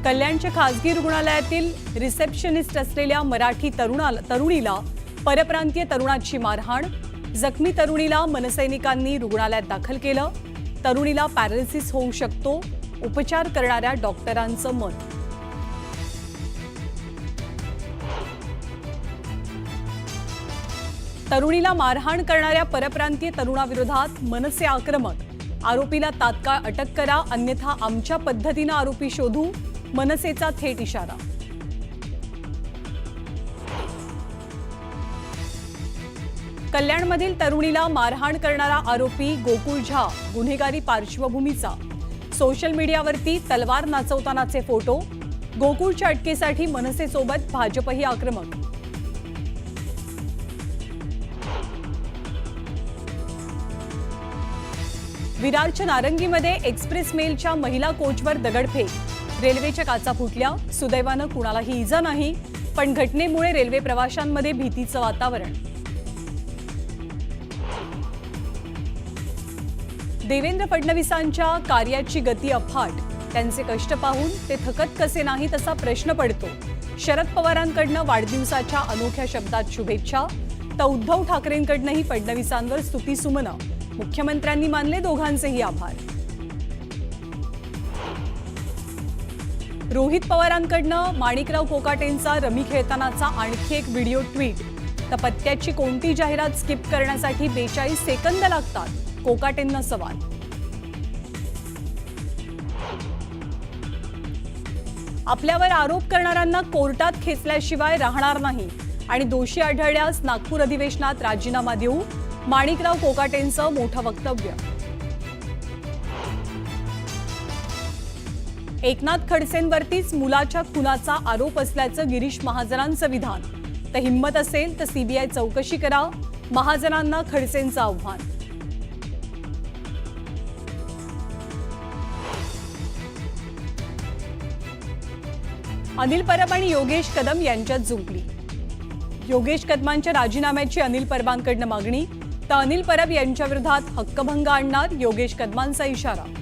कल्याणच्या खासगी रुग्णालयातील रिसेप्शनिस्ट असलेल्या मराठी तरुणीला परप्रांतीय तरुणाची मारहाण। जखमी तरुणीला मनसैनिकांनी रुग्णालयात दाखल केलं। तरुणीला पॅरालिसिस होऊ शकतो, उपचार करणाऱ्या डॉक्टरांचं मत। तरुणीला मारहाण करणाऱ्या परप्रांतीय तरुणाविरोधात मनसे आक्रमक। आरोपीला तात्काळ अटक करा, अन्यथा आमच्या पद्धतीने आरोपी शोधू, मनसेचा थेट इशारा। कल्याणमधील तरुणीला मारहाण करणारा आरोपी गोकुळ झा गुन्हेगारी पार्श्वभूमीचा। सोशल मीडियावरती तलवार नाचवतानाचे फोटो। गोकुळच्या अटकेसाठी मनसेसोबत भाजपही आक्रमक। विरारच्या नारंगीमध्ये एक्सप्रेस मेलच्या महिला कोचवर दगडफेक। रेल्वेच्या काचा फुटल्या। सुदैवानं कुणालाही इजा नाही, पण घटनेमुळे रेल्वे प्रवाशांमध्ये भीतीचं वातावरण। देवेंद्र फडणवीसांच्या कार्याची गती अफाट। त्यांचे कष्ट पाहून ते थकत कसे नाहीत असा प्रश्न पडतो। शरद पवारांकडनं वाढदिवसाच्या अनोख्या शब्दात शुभेच्छा, तर उद्धव ठाकरेंकडनंही फडणवीसांवर स्तुतीसुमनं। मुख्यमंत्र्यांनी मानले दोघांचेही आभार। रोहित पवारांकडनं माणिकराव कोकाटेंचा रमी खेळतानाचा आणखी एक व्हिडिओ ट्विट। तर पत्त्याची कोणती जाहिरात स्किप करण्यासाठी 42 सेकंद लागतात, कोकाटेंना सवाल। आपल्यावर आरोप करणाऱ्यांना कोर्टात खेचल्याशिवाय राहणार नाही आणि दोषी आढळल्यास नागपूर अधिवेशनात राजीनामा देऊ, माणिकराव कोकाटेंचं मोठं वक्तव्य। एकनाथ खडसेंवरतीच मुलाच्या खुनाचा आरोप असल्याचं गिरीश महाजनांचं विधान। तर हिंमत असेल तर सीबीआय चौकशी करा, महाजनांना खडसेंचं आव्हान। अनिल परब आणि योगेश कदम यांच्यात जुंपली। योगेश कदमांच्या राजीनाम्याची अनिल परबांकडनं मागणी, तर अनिल परब यांच्या विरोधात हक्कभंग आणणार, योगेश कदमांचा इशारा।